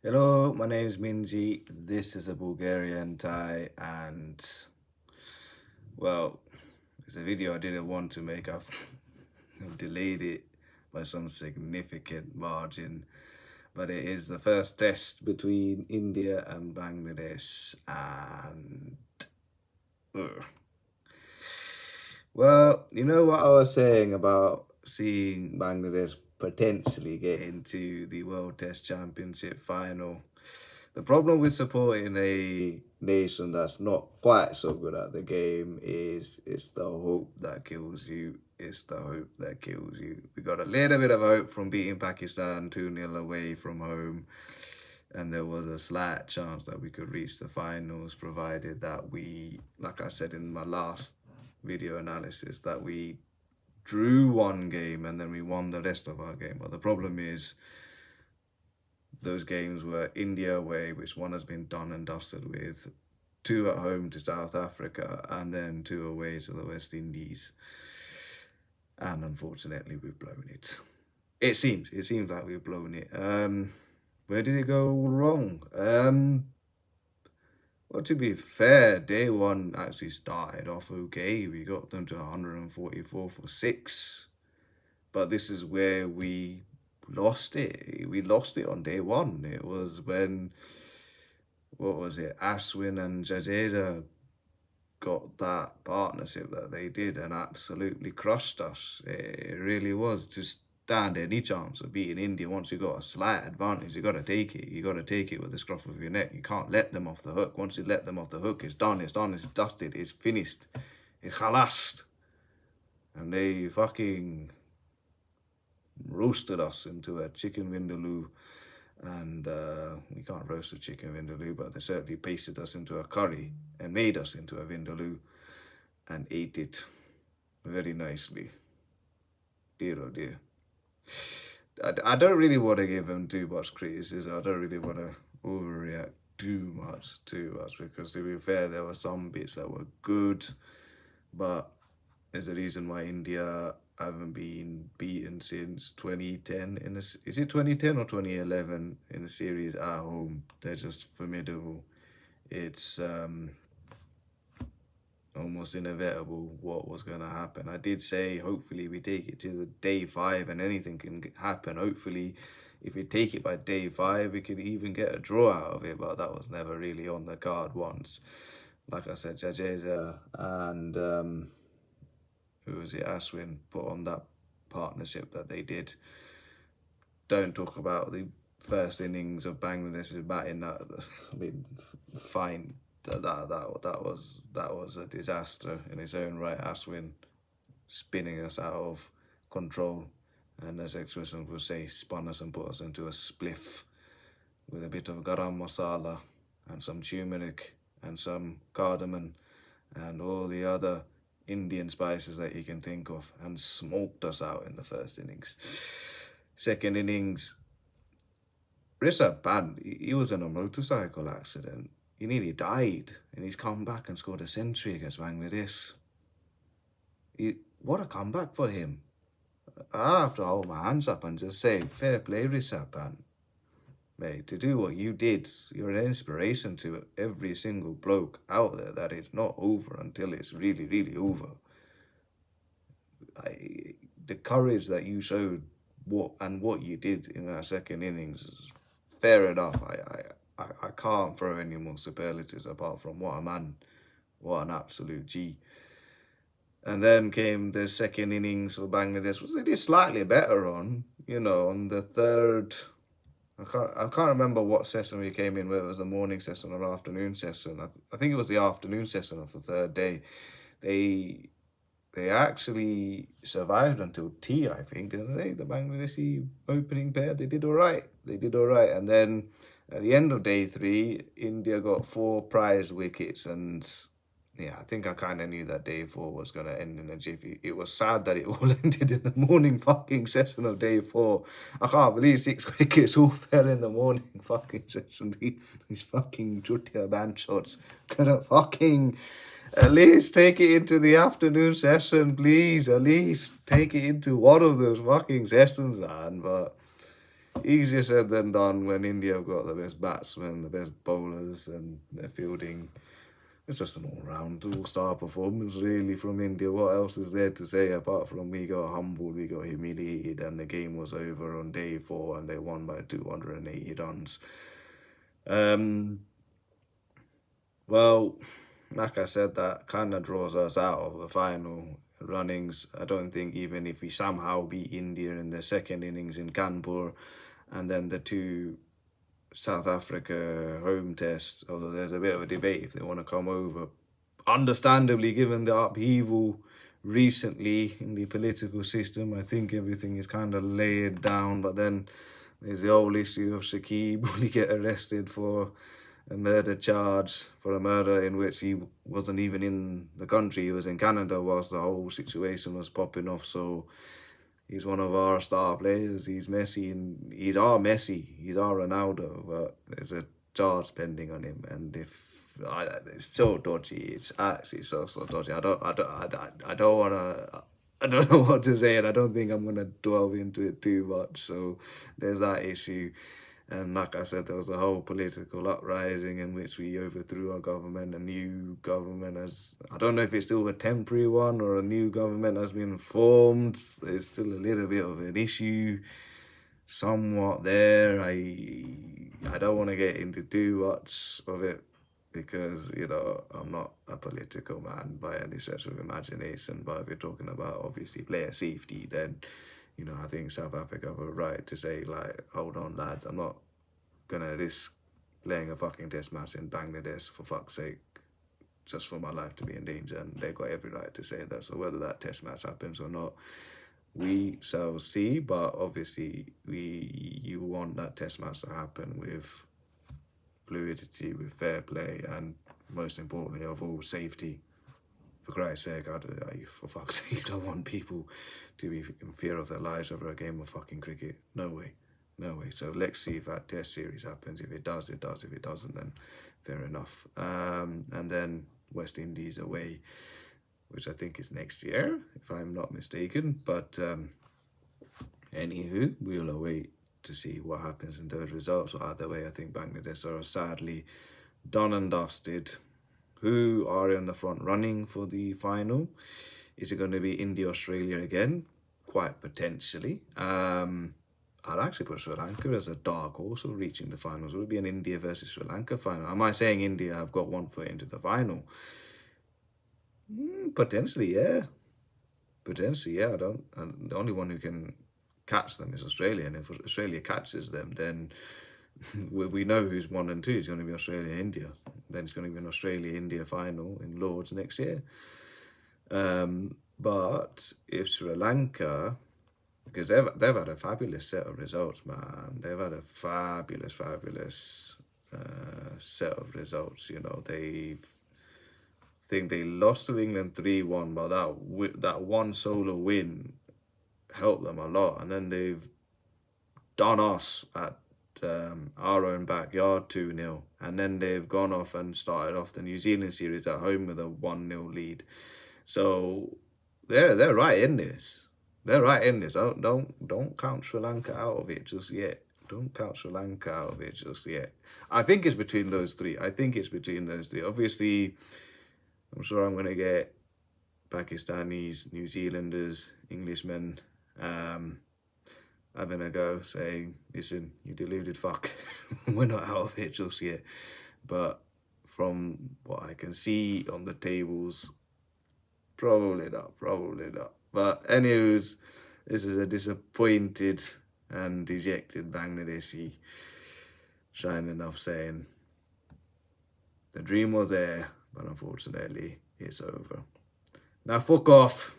Hello, my name is Minji. This is a Bulgarian Thai, and well, it's a video I didn't want to make. I've delayed it by some significant margin, but it is the first test between India and Bangladesh, and ugh. Well, you know what I was saying about seeing Bangladesh potentially get into the World Test Championship final. The problem with supporting a nation that's not quite so good at the game is it's the hope that kills you. It's the hope that kills you. We got a little bit of hope from beating Pakistan 2-0 away from home, and there was a slight chance that we could reach the finals, provided that we, like I said in my last video analysis, that we drew one game and then we won the rest of our game. But the problem is those games were India away, which one has been done and dusted with, two at home to South Africa, and then two away to the West Indies. And unfortunately, we've blown it. It seems like we've blown it. Where did it go wrong? Well, to be fair, day one actually started off okay. We got them to 144 for six, but this is where we lost it. We lost it on day one. It was when, what was it, Ashwin and Jadeja got that partnership that they did and absolutely crushed us. It really was. To stand any chance of beating India, once you got a slight advantage, you got to take it. You got to take it with the scruff of your neck. You can't let them off the hook. Once you let them off the hook, it's done. It's done. It's dusted. It's finished. It's khalast. And they fucking roasted us into a chicken vindaloo. And we can't roast a chicken vindaloo, but they certainly pasted us into a curry and made us into a vindaloo and ate it very nicely. Dear oh dear. I don't really want to give him too much criticism. I don't really want to overreact too much, because to be fair, there were some bits that were good, but there's a reason why India haven't been beaten since 2010 in this. Is it 2010 or 2011 in the series at home? They're just formidable. It's almost inevitable what was going to happen. I did say hopefully we take it to the day five and anything can happen. Hopefully, if we take it by day five, we could even get a draw out of it, but that was never really on the card once. Like I said, Jadeja and who was it, Ashwin, put on that partnership that they did. Don't talk about the first innings of Bangladesh's batting. That, I mean, fine. That was a disaster in its own right. Ashwin spinning us out of control, and as ex-Western would say, spun us and put us into a spliff with a bit of garam masala and some turmeric and some cardamom and all the other Indian spices that you can think of, and smoked us out in the first innings. Second innings, Rishabh Pant, he was in a motorcycle accident. He nearly died, and he's come back and scored a century against Bangladesh. What a comeback for him. I have to hold my hands up and just say, fair play, Rishabh Pant. Mate, to do what you did, you're an inspiration to every single bloke out there that it's not over until it's really, really over. The courage that you showed, what you did in that second innings is fair enough. I can't throw any more superlatives apart from what a man, what an absolute G. And then came the second innings for Bangladesh, which they did slightly better on. On the third, I can't remember what session we came in, whether it was a morning session or afternoon session. I think it was the afternoon session of the third day. They actually survived until tea, I think, didn't they? The Bangladeshi opening pair, they did all right. And then at the end of day three, India got 4 prize wickets, and yeah, I think I kind of knew that day four was going to end in a jiffy. It was sad that it all ended in the morning fucking session of day four. I can't believe 6 wickets all fell in the morning fucking session. These fucking Jutia band shots couldn't fucking at least take it into the afternoon session, please. At least take it into one of those fucking sessions, man. But easier said than done when India have got the best batsmen, the best bowlers, and their fielding. It's just an all-round, all-star performance, really, from India. What else is there to say apart from we got humbled, we got humiliated, and the game was over on day 4, and they won by 280 runs. Well, like I said, that kind of draws us out of the final runnings. I don't think even if we somehow beat India in the second innings in Kanpur, and then the 2 South Africa home tests, although there's a bit of a debate if they want to come over. Understandably, given the upheaval recently in the political system, I think everything is kind of laid down. But then there's the whole issue of Shakib. Will he get arrested for a murder charge, for a murder in which he wasn't even in the country? He was in Canada whilst the whole situation was popping off. So he's one of our star players. He's Messi, and he's our Messi. He's our Ronaldo. But there's a charge pending on him, and it's so dodgy. It's actually so dodgy. I don't want to. I don't know what to say, and I don't think I'm gonna delve into it too much. So there's that issue. And like I said, there was a whole political uprising in which we overthrew our government. A new government has, I don't know if it's still a temporary one or a new government has been formed. There's still a little bit of an issue somewhat there. I don't want to get into too much of it because, I'm not a political man by any stretch of imagination. But if you're talking about, obviously, player safety, then I think South Africa have a right to say, like, hold on, lads, I'm not going to risk playing a fucking test match in Bangladesh, for fuck's sake, just for my life to be in danger. And they've got every right to say that. So whether that test match happens or not, we shall see. But obviously, you want that test match to happen with fluidity, with fair play, and most importantly of all, safety. For Christ's sake, for fuck's sake, I don't want people to be in fear of their lives over a game of fucking cricket. No way. No way. So let's see if that test series happens. If it does, it does. If it doesn't, then fair enough. And then West Indies away, which I think is next year, if I'm not mistaken. But anywho, we'll await to see what happens in those results. Either way, I think Bangladesh are sadly done and dusted. Who are in the front running for the final? Is it going to be India, Australia again? Quite potentially. I'd actually put Sri Lanka as a dark horse of reaching the finals. Would it be an India versus Sri Lanka final? Am I saying India have got 1 foot into the final? Potentially, yeah. Potentially, yeah. The only one who can catch them is Australia, and if Australia catches them, then we know who's 1 and 2. It's going to be Australia and India. Then it's going to be an Australia-India final in Lords next year. But if Sri Lanka, because they've had a fabulous set of results, man. They've had a fabulous set of results. I think they lost to England 3-1, but that one solo win helped them a lot. And then they've done us at our own backyard 2-0, and then they've gone off and started off the New Zealand series at home with a 1-0 lead. So they're right in this. They're right in this. Don't count Sri Lanka out of it just yet. Don't count Sri Lanka out of it just yet. I think it's between those three. Obviously, I'm sure I'm gonna get Pakistanis, New Zealanders, Englishmen, having a go, saying, listen, you deluded fuck, we're not out of it just yet. But from what I can see on the tables, probably not. But anyways, this is a disappointed and dejected Bangladeshi shining off saying, the dream was there, but unfortunately, it's over. Now fuck off.